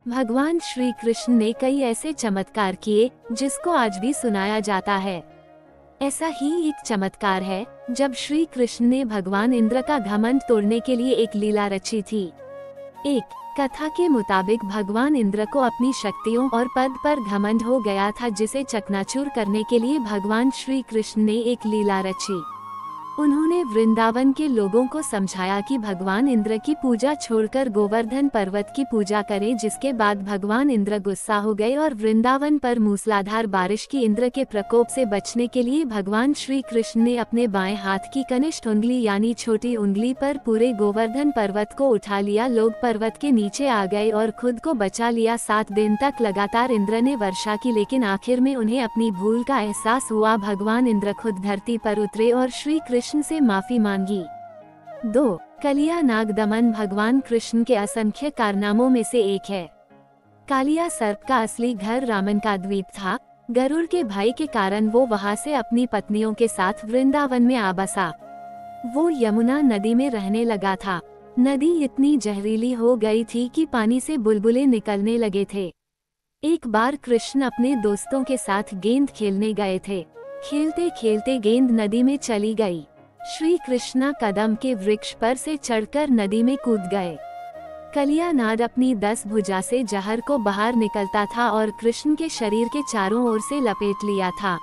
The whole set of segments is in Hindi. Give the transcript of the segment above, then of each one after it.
भगवान श्री कृष्ण ने कई ऐसे चमत्कार किए जिसको आज भी सुनाया जाता है। ऐसा ही एक चमत्कार है जब श्री कृष्ण ने भगवान इंद्र का घमंड तोड़ने के लिए एक लीला रची थी। एक कथा के मुताबिक भगवान इंद्र को अपनी शक्तियों और पद पर घमंड हो गया था, जिसे चकनाचूर करने के लिए भगवान श्री कृष्ण ने एक लीला रची। उन्होंने वृंदावन के लोगों को समझाया कि भगवान इंद्र की पूजा छोड़कर गोवर्धन पर्वत की पूजा करें, जिसके बाद भगवान इंद्र गुस्सा हो गए और वृंदावन पर मूसलाधार बारिश की इंद्र के प्रकोप से बचने के लिए भगवान श्री कृष्ण ने अपने बाएं हाथ की कनिष्ठ उंगली यानी छोटी उंगली पर पूरे गोवर्धन पर्वत को उठा लिया। लोग पर्वत के नीचे आ गए और खुद को बचा लिया। 7 दिन तक लगातार इंद्र ने वर्षा की, लेकिन आखिर में उन्हें अपनी भूल का एहसास हुआ। भगवान इंद्र खुद धरती पर उतरे और श्री कृष्ण से माफी मांगी। 2 कलिया नाग दमन भगवान कृष्ण के असंख्य कारनामों में से एक है। कालिया सर्प का असली घर रामन का द्वीप था। गरुड़ के भय के कारण वो वहां से अपनी पत्नियों के साथ वृंदावन में आ बसा। वो यमुना नदी में रहने लगा था। नदी इतनी जहरीली हो गई थी कि पानी से बुलबुले निकलने लगे थे। एक बार कृष्ण अपने दोस्तों के साथ गेंद खेलने गए थे। खेलते खेलते गेंद नदी में चली गई। श्री कृष्ण कदम के वृक्ष पर से चढ़कर नदी में कूद गए। कलिया नाग अपनी 10 भुजा से जहर को बाहर निकलता था और कृष्ण के शरीर के चारों ओर से लपेट लिया था।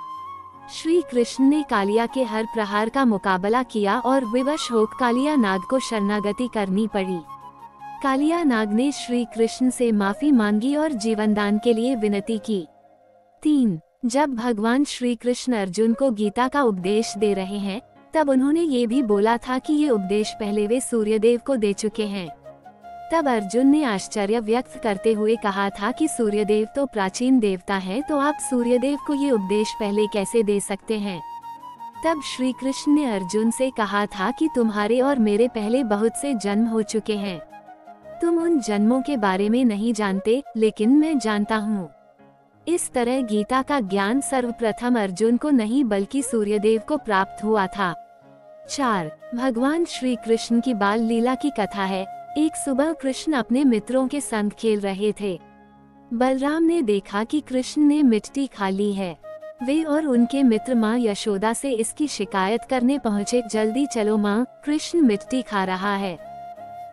श्री कृष्ण ने कालिया के हर प्रहार का मुकाबला किया और विवश होकर कालिया नाग को शरणागति करनी पड़ी। कालिया नाग ने श्री कृष्ण से माफी मांगी और जीवनदान के लिए विनती की। 3 जब भगवान श्री कृष्ण अर्जुन को गीता का उपदेश दे रहे हैं, तब उन्होंने ये भी बोला था कि ये उपदेश पहले वे सूर्यदेव को दे चुके हैं। तब अर्जुन ने आश्चर्य व्यक्त करते हुए कहा था कि सूर्यदेव तो प्राचीन देवता हैं, तो आप सूर्यदेव को ये उपदेश पहले कैसे दे सकते हैं। तब श्री कृष्ण ने अर्जुन से कहा था कि तुम्हारे और मेरे पहले बहुत से जन्म हो चुके हैं। तुम उन जन्मों के बारे में नहीं जानते, लेकिन मैं जानता हूँ। इस तरह गीता का ज्ञान सर्वप्रथम अर्जुन को नहीं बल्कि सूर्यदेव को प्राप्त हुआ था। 4 भगवान श्री कृष्ण की बाल लीला की कथा है। एक सुबह कृष्ण अपने मित्रों के संग खेल रहे थे। बलराम ने देखा कि कृष्ण ने मिट्टी खा ली है। वे और उनके मित्र माँ यशोदा से इसकी शिकायत करने पहुँचे। जल्दी चलो माँ, कृष्ण मिट्टी खा रहा है।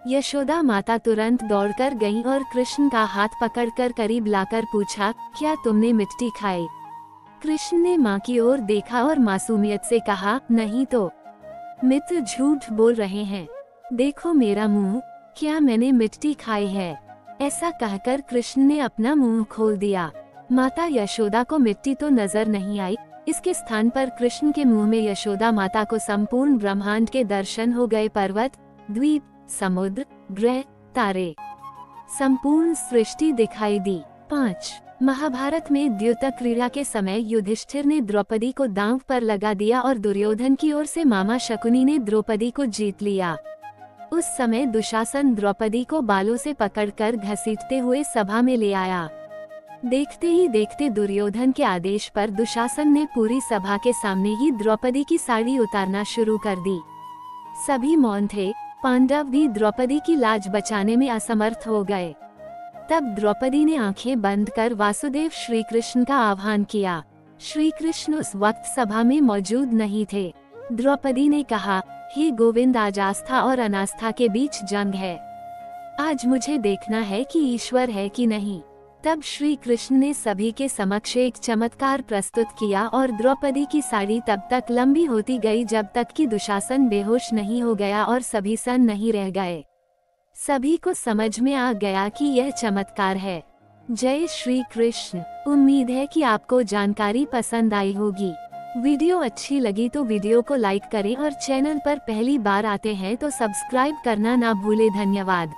यशोदा माता तुरंत दौड़कर गईं और कृष्ण का हाथ पकड़कर करीब लाकर पूछा, क्या तुमने मिट्टी खाई? कृष्ण ने माँ की ओर देखा और मासूमियत से कहा, नहीं तो। मित्र झूठ बोल रहे हैं, देखो मेरा मुंह, क्या मैंने मिट्टी खाई है? ऐसा कहकर कृष्ण ने अपना मुंह खोल दिया। माता यशोदा को मिट्टी तो नजर नहीं आई। इसके स्थान पर कृष्ण के मुंह में यशोदा माता को संपूर्ण ब्रह्मांड के दर्शन हो गए। पर्वत, द्वीप, समुद्र, ग्रह, तारे, संपूर्ण सृष्टि दिखाई दी। 5 महाभारत में द्यूत क्रीड़ा के समय युधिष्ठिर ने द्रौपदी को दांव पर लगा दिया और दुर्योधन की ओर से मामा शकुनी ने द्रौपदी को जीत लिया। उस समय दुशासन द्रौपदी को बालों से पकड़कर घसीटते हुए सभा में ले आया। देखते ही देखते दुर्योधन के आदेश पर दुशासन ने पूरी सभा के सामने ही द्रौपदी की साड़ी उतारना शुरू कर दी। सभी मौन थे। पांडव भी द्रौपदी की लाज बचाने में असमर्थ हो गए। तब द्रौपदी ने आंखें बंद कर वासुदेव श्री कृष्ण का आह्वान किया। श्री कृष्ण उस वक्त सभा में मौजूद नहीं थे। द्रौपदी ने कहा, हे गोविंद, आज आस्था और अनास्था के बीच जंग है। आज मुझे देखना है कि ईश्वर है कि नहीं। तब श्री कृष्ण ने सभी के समक्ष एक चमत्कार प्रस्तुत किया और द्रौपदी की साड़ी तब तक लंबी होती गई जब तक कि दुशासन बेहोश नहीं हो गया और सभी सन्न नहीं रह गए। सभी को समझ में आ गया कि यह चमत्कार है। जय श्री कृष्ण। उम्मीद है कि आपको जानकारी पसंद आई होगी। वीडियो अच्छी लगी तो वीडियो को लाइक करें और चैनल पर पहली बार आते हैं तो सब्सक्राइब करना ना भूले। धन्यवाद।